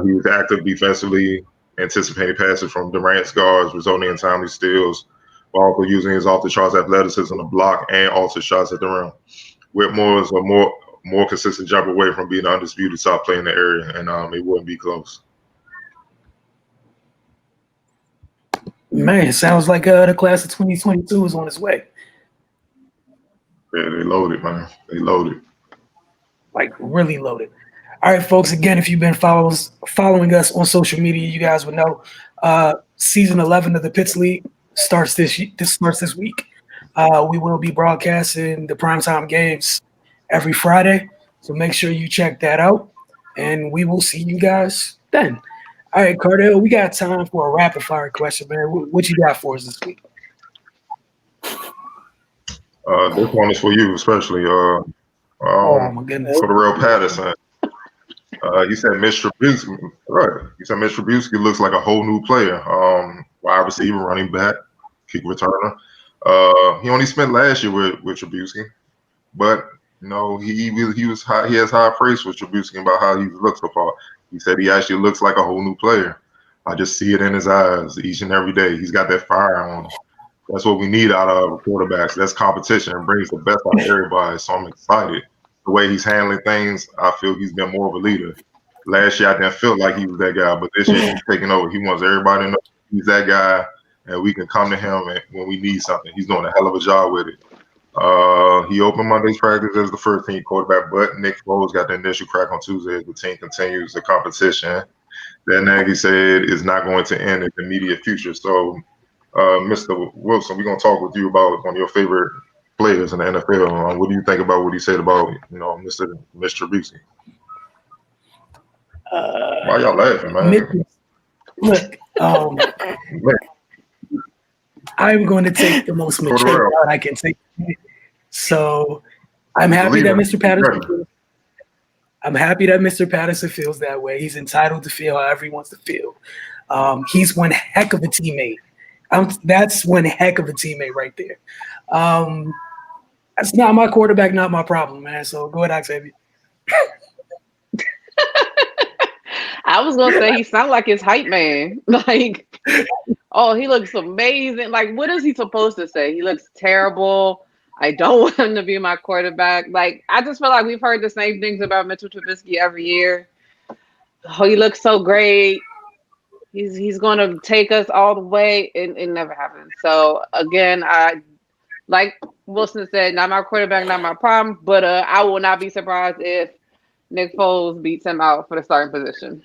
He was active defensively, anticipating passes from Durant's guards, resulting in timely steals, while also using his off-the-charts athleticism to block and alter shots at the rim. Whitmore is a more consistent jump away from being an undisputed top player in the area, and it wouldn't be close. Man, it sounds like the class of 2022 is on its way. Yeah, they loaded, man. They loaded. Like, really loaded. All right, folks, again, if you've been following us on social media, you guys would know season 11 of the Pitts League starts this week. We will be broadcasting the primetime games every Friday, so make sure you check that out, and we will see you guys then. All right, Cardell, we got time for a rapid-fire question, man. What you got for us this week? This one is for you, especially. Oh, my goodness. For the real Patterson. You said Mitch Trubisky. Right. You said Mitch Trubisky looks like a whole new player. Wide receiver, running back, kick returner. He only spent last year with Trubisky, but he was high. He has high praise for Trubisky about how he looks so far. He said he actually looks like a whole new player. I just see it in his eyes each and every day. He's got that fire on him. That's what we need out of quarterbacks. That's competition and brings the best out of everybody. So I'm excited the way he's handling things, I feel he's been more of a leader. Last year, I didn't feel like he was that guy, but this year he's taking over. He wants everybody to know he's that guy, and we can come to him when we need something. He's doing a hell of a job with it. He opened Monday's practice as the first team quarterback, but Nick Foles got the initial crack on Tuesday as the team continues the competition that Nagy said is not going to end in the immediate future. So, Mr. Wilson, we're going to talk with you about one of your favorite players in the NFL. What do you think about what he said about, Mr. Trubisky? Why y'all laughing, man? Look, I'm going to take the most mature route I can take. So I'm happy that Mr. Patterson. I'm happy that Mr. Patterson feels that way. He's entitled to feel however he wants to feel. He's one heck of a teammate. That's one heck of a teammate right there. That's not my quarterback, not my problem, man. So go ahead, Octavia. I was gonna say he sounds like his hype man. Like, oh, he looks amazing. Like, what is he supposed to say? He looks terrible. I don't want him to be my quarterback. Like, I just feel like we've heard the same things about Mitchell Trubisky every year. Oh, he looks so great. He's going to take us all the way. It never happens. So, again, like Wilson said, not my quarterback, not my problem. But I will not be surprised if Nick Foles beats him out for the starting position.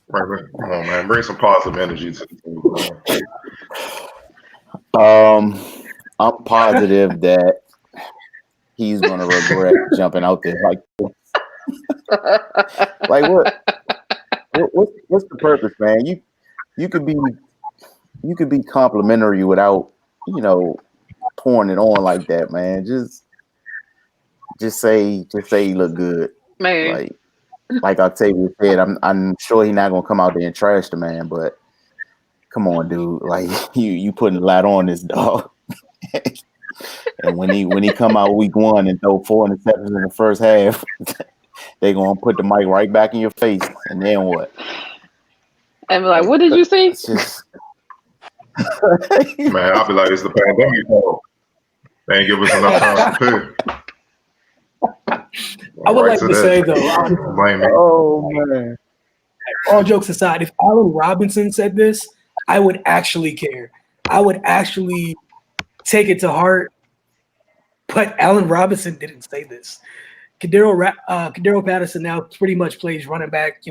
Right. Come on, man. Bring some positive energy to the team. I'm positive that he's going to regret jumping out there like this. Like what's the purpose, man? You could be complimentary without, pouring it on like that, man. Just say you look good, man. Like Octavia said, I'm sure he's not gonna come out there and trash the man, but come on, dude. Like you putting a lot on this dog. And when he come out week 1 and throw 4 interceptions in the first half, they gonna put the mic right back in your face, and then what? And be like, what did you say? Man, I'll be like, it's the pandemic. They ain't give us enough time to prepare. I would like to say, though, oh, man. All jokes aside, if Allen Robinson said this, I would actually care. I would actually take it to heart. But Allen Robinson didn't say this. Cardell Patterson now pretty much plays running back.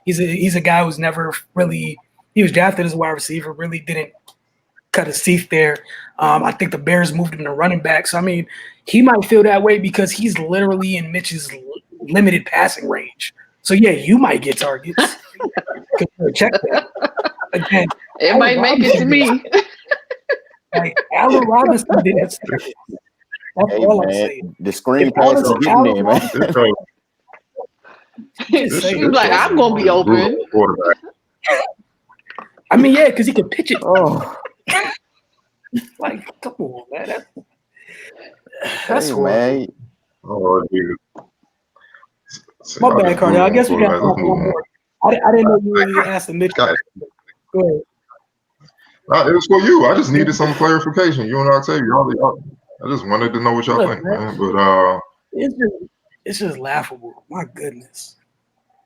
He's a guy who's never really – he was drafted as a wide receiver, really didn't cut his teeth there. I think the Bears moved him to running back. So, I mean, he might feel that way because he's literally in Mitch's limited passing range. So, yeah, you might get targets. Check that. Again, it might make it to me. Like, Allen Robinson didn't say it. That's all I'm saying. The screen pass is getting there, man. He's like, I'm going to be open. I mean, yeah, because he can pitch it. Oh. Like, come on, man. That's man. Oh, dude. My bad, Cardell. I guess we got one more. I didn't know you really asked the Mitch. Go ahead. It was for you. I just needed some clarification. You and Octavia, I just wanted to know what y'all think, man. But it's just laughable. My goodness.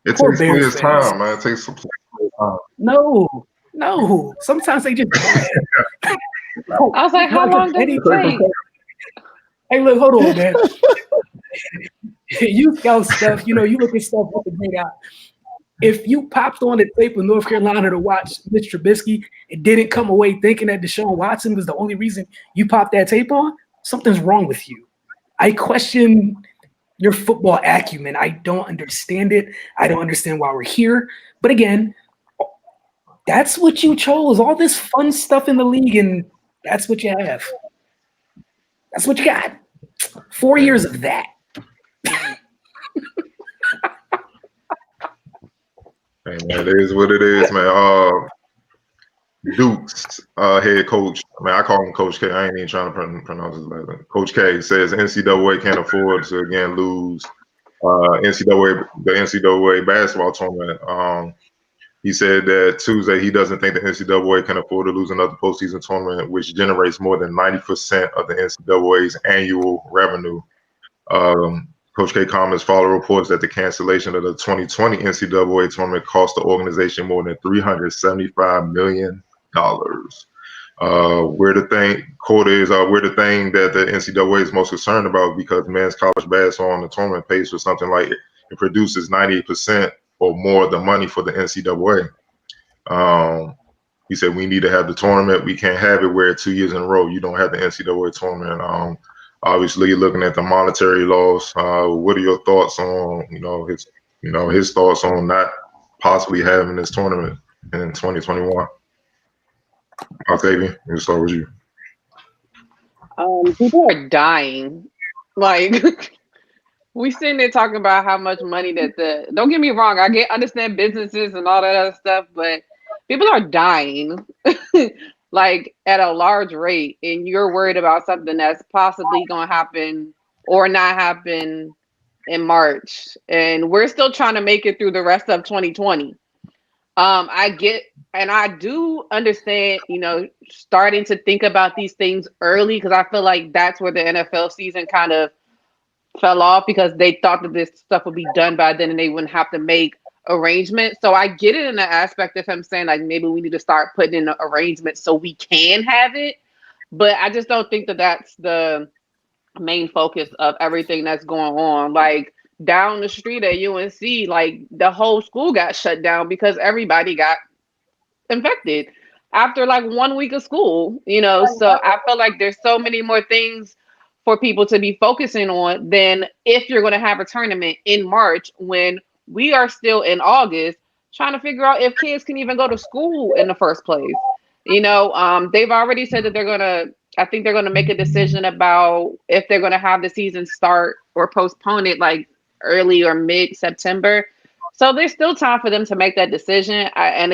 It takes players time, man. It takes some time. No. Sometimes they just. I was like, how long does it take? Hey, look, hold on, man. You scout stuff, you look at stuff with the great eye. If you popped on the tape in North Carolina to watch Mitch Trubisky and didn't come away thinking that Deshaun Watson was the only reason you popped that tape on, something's wrong with you. I question your football acumen. I don't understand it. I don't understand why we're here. But again, that's what you chose. All this fun stuff in the league, and that's what you have. That's what you got. 4 years of that. Hey, man, it is what it is, man. Duke's head coach, I call him Coach K. I ain't even trying to pronounce his last name. Coach K says NCAA can't afford to again lose the NCAA basketball tournament. He said that Tuesday he doesn't think the NCAA can afford to lose another postseason tournament, which generates more than 90% of the NCAA's annual revenue. Coach K comments follow reports that the cancellation of the 2020 NCAA tournament cost the organization more than $375 million. We're the thing that the NCAA is most concerned about, because men's college basketball on the tournament pays for something like it produces 98% or more of the money for the NCAA. He said we need to have the tournament. We can't have it where 2 years in a row you don't have the NCAA tournament. Obviously, looking at the monetary loss, what are your thoughts on his thoughts on not possibly having this tournament in 2021? Octavia, we'll start with you. People are dying. Like, we sitting there talking about how much money that don't get me wrong, I understand businesses and all that other stuff, but people are dying like at a large rate, and you're worried about something that's possibly going to happen or not happen in March, and we're still trying to make it through the rest of 2020. I get, and I do understand, starting to think about these things early, because I feel like that's where the NFL season kind of fell off, because they thought that this stuff would be done by then and they wouldn't have to make arrangements. So I get it in the aspect of him saying like maybe we need to start putting in arrangements so we can have it, but I just don't think that that's the main focus of everything that's going on. Like down the street at UNC, like the whole school got shut down because everybody got infected after like 1 week of school, so I feel like there's so many more things for people to be focusing on than if you're going to have a tournament in March when we are still in August trying to figure out if kids can even go to school in the first place. They've already said that I think they're going to make a decision about if they're going to have the season start or postpone it like early or mid-September. So there's still time for them to make that decision. I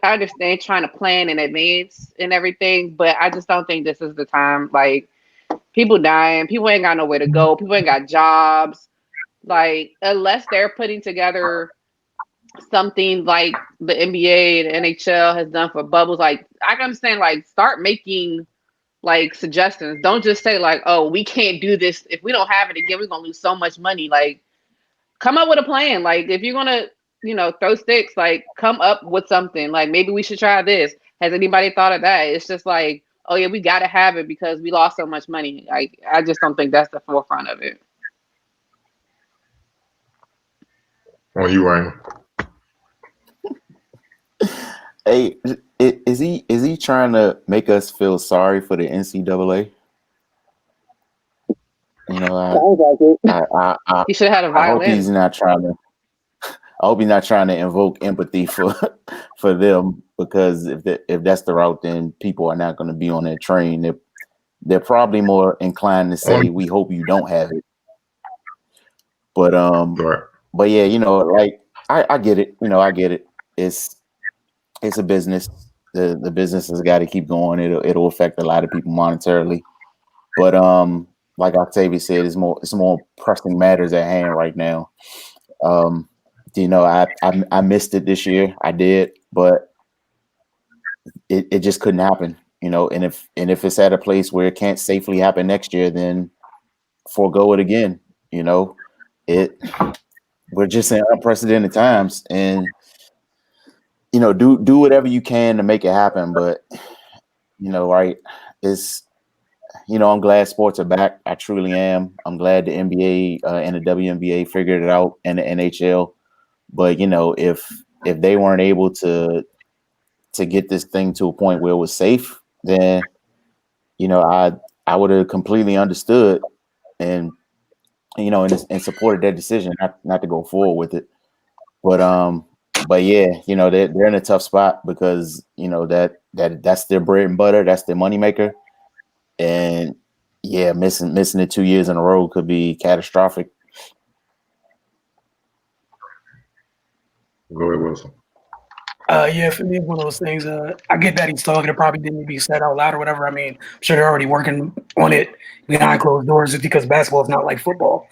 understand trying to plan in advance and everything, but I just don't think this is the time. Like, people dying, people ain't got nowhere to go, people ain't got jobs. Like, unless they're putting together something like the NBA and NHL has done for bubbles, like, I can understand, like, start making, like, suggestions. Don't just say, like, oh, we can't do this. If we don't have it again, we're going to lose so much money. Like, come up with a plan. Like, if you're going to, throw sticks, like, come up with something. Like, maybe we should try this. Has anybody thought of that? It's just like, oh yeah, we got to have it because we lost so much money. Like, I just don't think that's the forefront of it. On you, Raymond. Hey, is he trying to make us feel sorry for the NCAA? He should have had a violin. I hope he's not trying to invoke empathy for them, because if that's the route, then people are not going to be on that train. They're probably more inclined to say, "We hope you don't have it." But but yeah, like I get it. I get it. It's a business. The business has got to keep going. It'll affect a lot of people monetarily. But like Octavia said, it's more pressing matters at hand right now. I missed it this year. I did, but it just couldn't happen. And if it's at a place where it can't safely happen next year, then forego it again. We're just in unprecedented times, and do whatever you can to make it happen. But right, it's I'm glad sports are back. I truly am. I'm glad the NBA and the WNBA figured it out, and the NHL. But if they weren't able to get this thing to a point where it was safe, then I would have completely understood and and supported that decision not to go forward with it. But yeah, they're in a tough spot because that's their bread and butter, that's their moneymaker. And yeah, missing it 2 years in a row could be catastrophic. Go ahead, Wilson. Yeah, for me, it's one of those things. I get that he's talking. It probably didn't be said out loud or whatever. I mean, I'm sure they're already working on it behind closed doors just because basketball is not like football.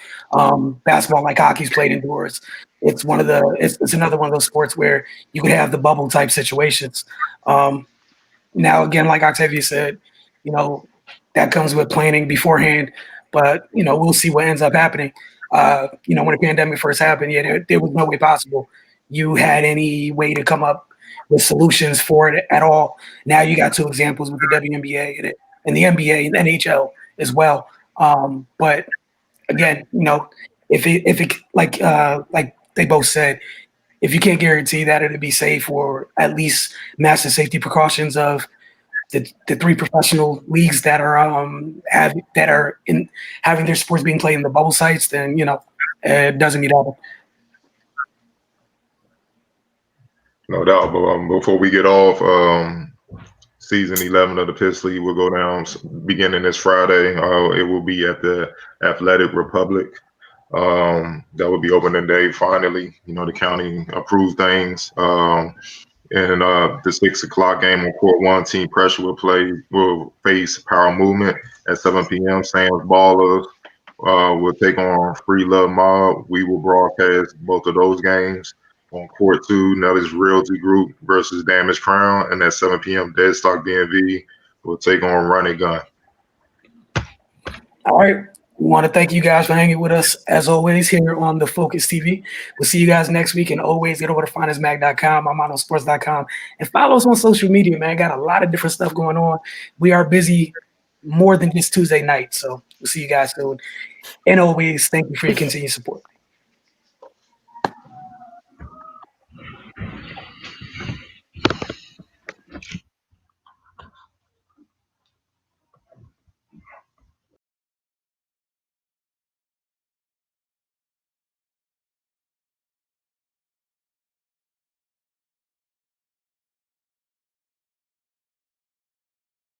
Basketball, like hockey's played indoors. It's one of the. It's another one of those sports where you could have the bubble type situations. Now, again, like Octavia said, you know, that comes with planning beforehand. But you know, we'll see what ends up happening. You know, when the pandemic first happened, yeah, there was no way possible you had any way to come up with solutions for it at all. Now you got two examples with the WNBA and the NBA and the NHL as well. But again, you know, if it like they both said, if you can't guarantee that it'll be safe or at least massive safety precautions of the three professional leagues that are having their sports being played in the bubble sites, then you know it doesn't mean that. No doubt. But before we get off, season 11 of the Piss League will go down beginning this Friday. It will be at the Athletic Republic. That will be opening day. Finally, you know, the county approved things. And the 6 o'clock game on Court 1, Team Pressure will face Power Movement at 7 p.m. Sam's Ballers will take on Free Love Mob. We will broadcast both of those games. On Court 2, Nelly's Realty Group versus Damage Crown, and at 7 p.m., Deadstock DMV will take on Run and Gun. All right. We want to thank you guys for hanging with us, as always, here on the Focus TV. We'll see you guys next week, and always get over to finestmag.com, amanosports.com, and follow us on social media, man. Got a lot of different stuff going on. We are busy more than just Tuesday night, so we'll see you guys soon. And always, thank you for your continued support.